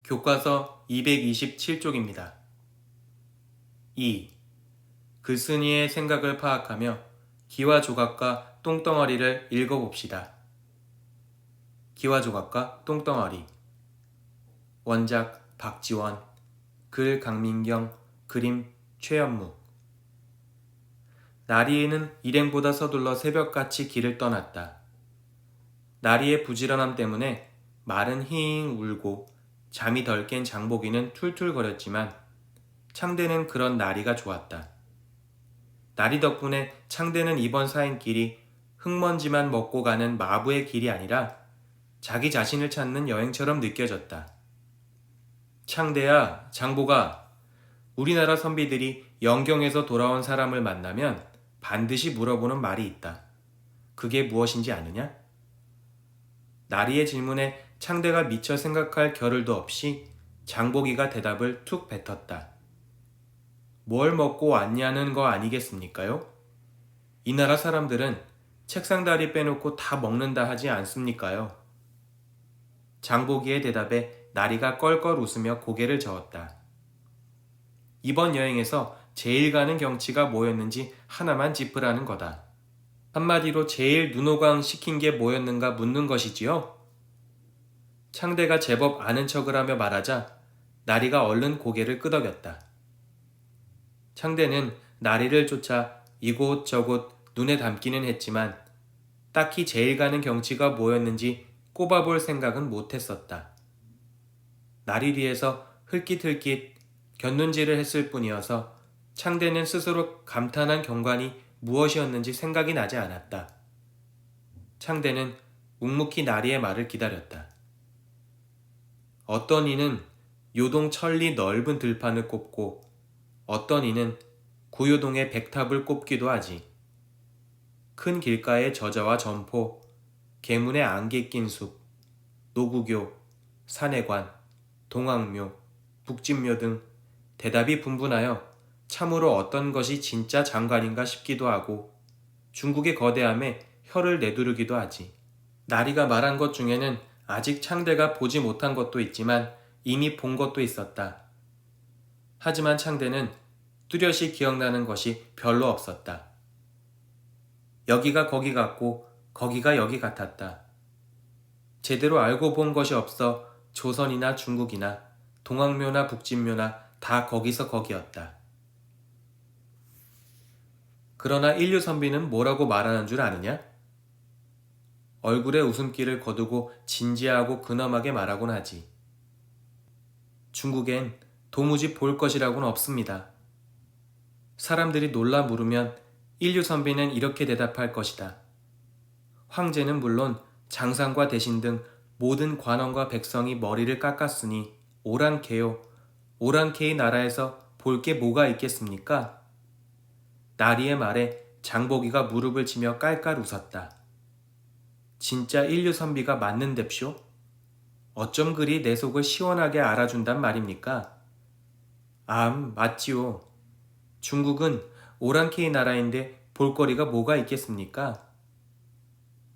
교과서 227쪽입니다. 2. 글쓴이의 생각을 파악하며 기와 조각과 똥덩어리를 읽어봅시다. 기와 조각과 똥덩어리. 원작 박지원, 글 강민경, 그림 최연무. 나리에는 일행보다 서둘러 새벽같이 길을 떠났다. 나리의 부지런함 때문에 말은 힝 울고 잠이 덜 깬 장보기는 툴툴거렸지만 창대는 그런 나리가 좋았다. 나리 덕분에 창대는 이번 사행길이 흙먼지만 먹고 가는 마부의 길이 아니라 자기 자신을 찾는 여행처럼 느껴졌다. 창대야, 장보가, 우리나라 선비들이 영경에서 돌아온 사람을 만나면 반드시 물어보는 말이 있다. 그게 무엇인지 아느냐? 나리의 질문에 창대가 미처 생각할 겨를도 없이 장보기가 대답을 툭 뱉었다. 뭘 먹고 왔냐는 거 아니겠습니까요? 이 나라 사람들은 책상 다리 빼놓고 다 먹는다 하지 않습니까요? 장보기의 대답에 나리가 껄껄 웃으며 고개를 저었다. 이번 여행에서 제일 가는 경치가 뭐였는지 하나만 짚으라는 거다. 한마디로 제일 눈호강 시킨 게 뭐였는가 묻는 것이지요? 창대가 제법 아는 척을 하며 말하자 나리가 얼른 고개를 끄덕였다. 창대는 나리를 쫓아 이곳저곳 눈에 담기는 했지만 딱히 제일 가는 경치가 뭐였는지 꼽아볼 생각은 못했었다. 나리 뒤에서 흘깃흘깃 곁눈질을 했을 뿐이어서 창대는 스스로 감탄한 경관이 무엇이었는지 생각이 나지 않았다. 창대는 묵묵히 나리의 말을 기다렸다. 어떤 이는 요동 천리 넓은 들판을 꼽고 어떤 이는 구요동의 백탑을 꼽기도 하지. 큰 길가의 저자와 점포, 계문의 안개 낀 숲, 노구교, 산해관, 동학묘, 북진묘 등 대답이 분분하여 참으로 어떤 것이 진짜 장관인가 싶기도 하고 중국의 거대함에 혀를 내두르기도 하지. 나리가 말한 것 중에는 아직 창대가 보지 못한 것도 있지만 이미 본 것도 있었다. 하지만 창대는 뚜렷이 기억나는 것이 별로 없었다. 여기가 거기 같고 거기가 여기 같았다. 제대로 알고 본 것이 없어 조선이나 중국이나 동학묘나 북진묘나 다 거기서 거기였다. 그러나 인류 선비는 뭐라고 말하는 줄 아느냐? 얼굴에 웃음기를 거두고 진지하고 근엄하게 말하곤 하지. 중국엔 도무지 볼 것이라고는 없습니다. 사람들이 놀라 물으면 인류 선비는 이렇게 대답할 것이다. 황제는 물론 장상과 대신 등 모든 관원과 백성이 머리를 깎았으니 오랑캐요. 오랑캐의 나라에서 볼 게 뭐가 있겠습니까? 나리의 말에 장보기가 무릎을 치며 깔깔 웃었다. 진짜 인류 선비가 맞는뎁쇼? 어쩜 그리 내 속을 시원하게 알아준단 말입니까? 맞지요. 중국은 오랑캐의 나라인데 볼거리가 뭐가 있겠습니까?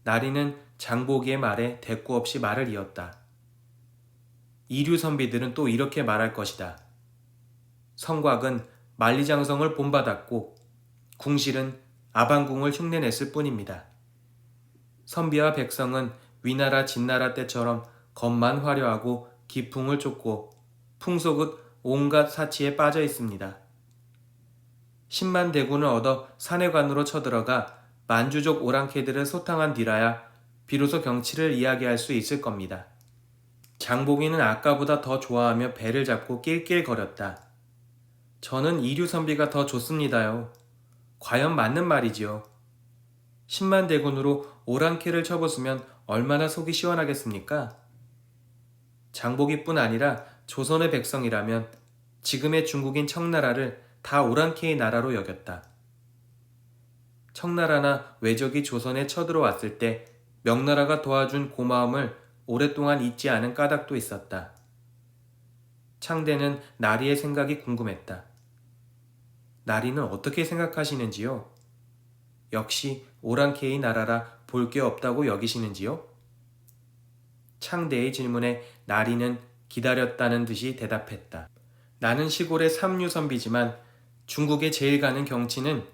나리는 장보기의 말에 대꾸 없이 말을 이었다. 이류 선비들은 또 이렇게 말할 것이다. 성곽은 만리장성을 본받았고 궁실은 아방궁을 흉내냈을 뿐입니다. 선비와 백성은 위나라 진나라 때처럼 겉만 화려하고 기풍을 쫓고 풍속은 온갖 사치에 빠져 있습니다. 10만 대군을 얻어 산해관으로 쳐들어가 만주족 오랑캐들을 소탕한 뒤라야 비로소 경치를 이야기할 수 있을 겁니다. 장보기는 아까보다 더 좋아하며 배를 잡고 낄낄거렸다. 저는 이류 선비가 더 좋습니다요. 과연 맞는 말이지요. 10만 대군으로 오랑캐를 쳐부수면 얼마나 속이 시원하겠습니까? 장보기뿐 아니라 조선의 백성이라면 지금의 중국인 청나라를 다 오랑캐의 나라로 여겼다. 청나라나 외적이 조선에 쳐들어왔을 때 명나라가 도와준 고마움을 오랫동안 잊지 않은 까닭도 있었다. 창대는 나리의 생각이 궁금했다. 나리는 어떻게 생각하시는지요? 역시 오랑캐의 나라라 볼 게 없다고 여기시는지요? 창대의 질문에 나리는 기다렸다는 듯이 대답했다. 나는 시골의 삼류선비지만 중국에 제일 가는 경치는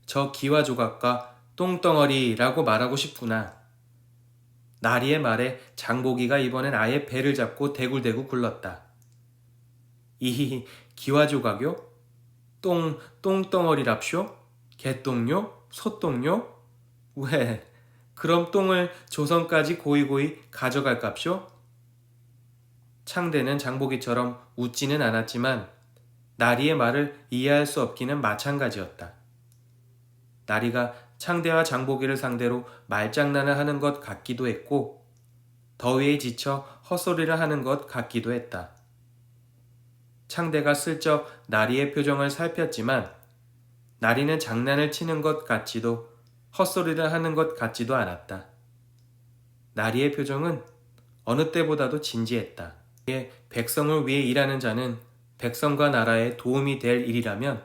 저 기와 조각과 똥덩어리라고 말하고 싶구나. 나리의 말에 장보기가 이번엔 아예 배를 잡고 대굴대굴 굴렀다. 이 기와 조각요? 똥덩어리랍쇼? 개똥요? 소똥요? 왜, 그럼 똥을 조선까지 고이고이 가져갈깝쇼? 창대는 장보기처럼 웃지는 않았지만 나리의 말을 이해할 수 없기는 마찬가지였다. 나리가 창대와 장보기를 상대로 말장난을 하는 것 같기도 했고 더위에 지쳐 헛소리를 하는 것 같기도 했다. 창대가 슬쩍 나리의 표정을 살폈지만 나리는 장난을 치는 것 같지도 헛소리를 하는 것 같지도 않았다. 나리의 표정은 어느 때보다도 진지했다. 백성을 위해 일하는 자는 백성과 나라에 도움이 될 일이라면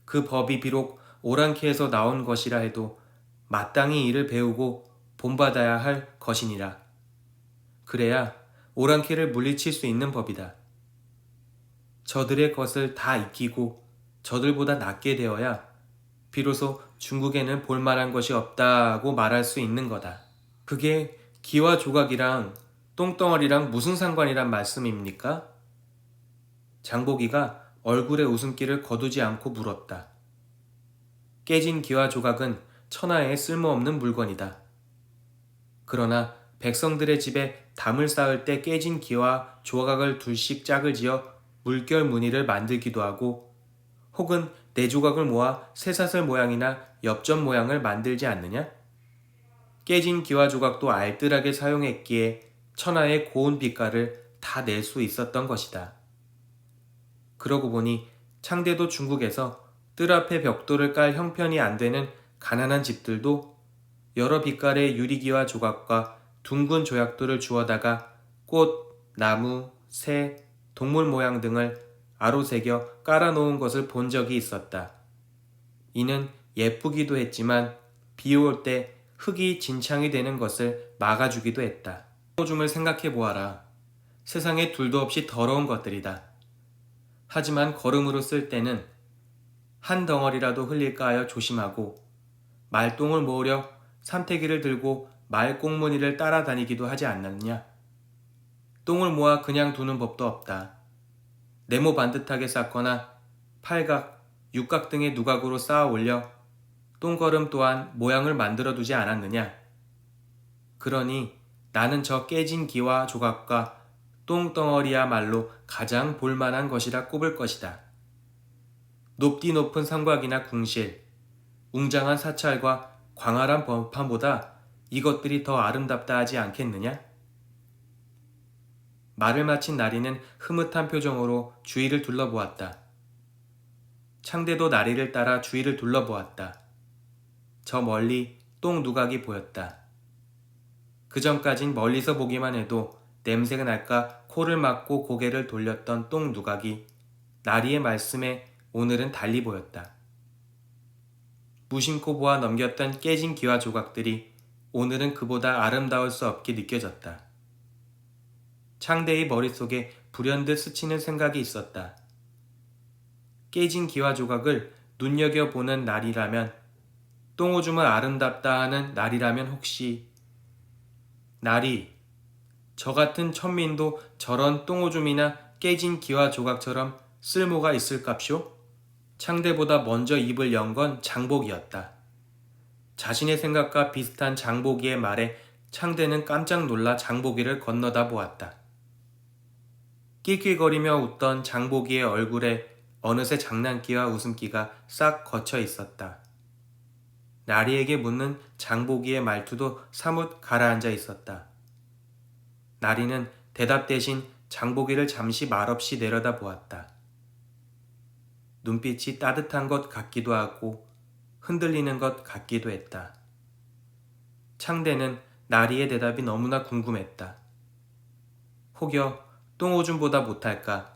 그 법이 비록 오랑캐에서 나온 것이라 해도 마땅히 이를 배우고 본받아야 할 것이니라. 그래야 오랑캐를 물리칠 수 있는 법이다. 저들의 것을 다 익히고 저들보다 낫게 되어야 비로소 중국에는 볼만한 것이 없다고 말할 수 있는 거다. 그게 기와 조각이랑 똥덩어리랑 무슨 상관이란 말씀입니까? 장보기가 얼굴에 웃음기를 거두지 않고 물었다. 깨진 기와 조각은 천하에 쓸모없는 물건이다. 그러나 백성들의 집에 담을 쌓을 때 깨진 기와 조각을 둘씩 짝을 지어 물결 무늬를 만들기도 하고 혹은 네 조각을 모아 쇠사슬 모양이나 엽전 모양을 만들지 않느냐? 깨진 기와 조각도 알뜰하게 사용했기에 천하의 고운 빛깔을 다 낼 수 있었던 것이다. 그러고 보니 창대도 중국에서 뜰 앞에 벽돌을 깔 형편이 안 되는 가난한 집들도 여러 빛깔의 유리기와 조각과 둥근 조약돌을 주워다가 꽃, 나무, 새, 동물 모양 등을 아로새겨 깔아놓은 것을 본 적이 있었다. 이는 예쁘기도 했지만 비 올 때 흙이 진창이 되는 것을 막아주기도 했다. 똥오줌을 생각해 보아라. 세상에 둘도 없이 더러운 것들이다. 하지만 걸음으로 쓸 때는 한 덩어리라도 흘릴까 하여 조심하고 말똥을 모으려 삼태기를 들고 말꽁무니를 따라다니기도 하지 않느냐. 똥을 모아 그냥 두는 법도 없다. 네모 반듯하게 쌓거나 팔각, 육각 등의 누각으로 쌓아 올려 똥걸음 또한 모양을 만들어 두지 않았느냐. 그러니 나는 저 깨진 기와 조각과 똥덩어리야말로 가장 볼만한 것이라 꼽을 것이다. 높디 높은 성곽이나 궁실, 웅장한 사찰과 광활한 법판보다 이것들이 더 아름답다 하지 않겠느냐? 말을 마친 나리는 흐뭇한 표정으로 주위를 둘러보았다. 창대도 나리를 따라 주위를 둘러보았다. 저 멀리 똥 누각이 보였다. 그 전까진 멀리서 보기만 해도 냄새가 날까 코를 막고 고개를 돌렸던 똥 누각이 나리의 말씀에 오늘은 달리 보였다. 무심코 보아 넘겼던 깨진 기와 조각들이 오늘은 그보다 아름다울 수 없게 느껴졌다. 창대의 머릿속에 불현듯 스치는 생각이 있었다. 깨진 기와 조각을 눈여겨보는 날이라면, 똥오줌을 아름답다 하는 날이라면 혹시 날이 저 같은 천민도 저런 똥오줌이나 깨진 기와 조각처럼 쓸모가 있을깝쇼? 창대보다 먼저 입을 연 건 장보기였다. 자신의 생각과 비슷한 장보기의 말에 창대는 깜짝 놀라 장보기를 건너다 보았다. 낄낄거리며 웃던 장보기의 얼굴에 어느새 장난기와 웃음기가 싹 거쳐 있었다. 나리에게 묻는 장보기의 말투도 사뭇 가라앉아 있었다. 나리는 대답 대신 장보기를 잠시 말없이 내려다 보았다. 눈빛이 따뜻한 것 같기도 하고 흔들리는 것 같기도 했다. 창대는 나리의 대답이 너무나 궁금했다. 혹여 똥오줌보다 못할까?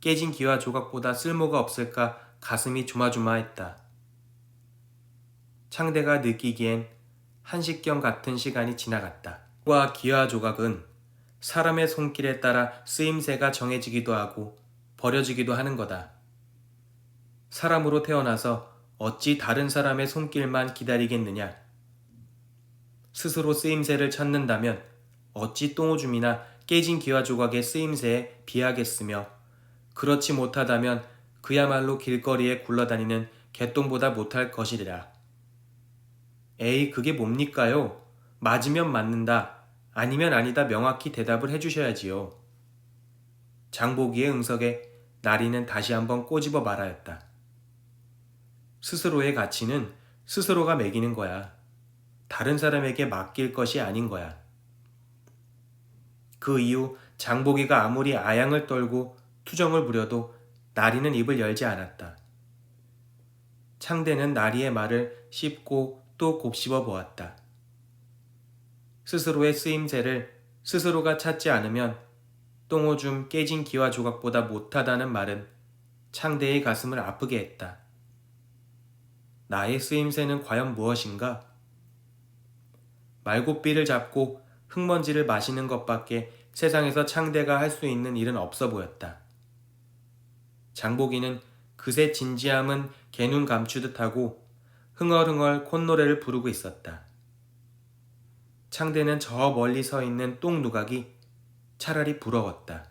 깨진 기와 조각보다 쓸모가 없을까? 가슴이 조마조마했다. 창대가 느끼기엔 한식경 같은 시간이 지나갔다. 과 기와 조각은 사람의 손길에 따라 쓰임새가 정해지기도 하고 버려지기도 하는 거다. 사람으로 태어나서 어찌 다른 사람의 손길만 기다리겠느냐? 스스로 쓰임새를 찾는다면 어찌 똥오줌이나 깨진 기와 조각의 쓰임새에 비하겠으며, 그렇지 못하다면 그야말로 길거리에 굴러다니는 개똥보다 못할 것이리라. 에이, 그게 뭡니까요? 맞으면 맞는다, 아니면 아니다 명확히 대답을 해주셔야지요. 장보기의 응석에 나리는 다시 한번 꼬집어 말하였다. 스스로의 가치는 스스로가 매기는 거야. 다른 사람에게 맡길 것이 아닌 거야. 그 이후 장보기가 아무리 아양을 떨고 투정을 부려도 나리는 입을 열지 않았다. 창대는 나리의 말을 씹고 또 곱씹어 보았다. 스스로의 쓰임새를 스스로가 찾지 않으면 똥오줌 깨진 기와 조각보다 못하다는 말은 창대의 가슴을 아프게 했다. 나의 쓰임새는 과연 무엇인가? 말고삐를 잡고 흙먼지를 마시는 것밖에 세상에서 창대가 할 수 있는 일은 없어 보였다. 장보기는 그새 진지함은 개눈 감추듯 하고 흥얼흥얼 콧노래를 부르고 있었다. 창대는 저 멀리 서 있는 똥누각이 차라리 부러웠다.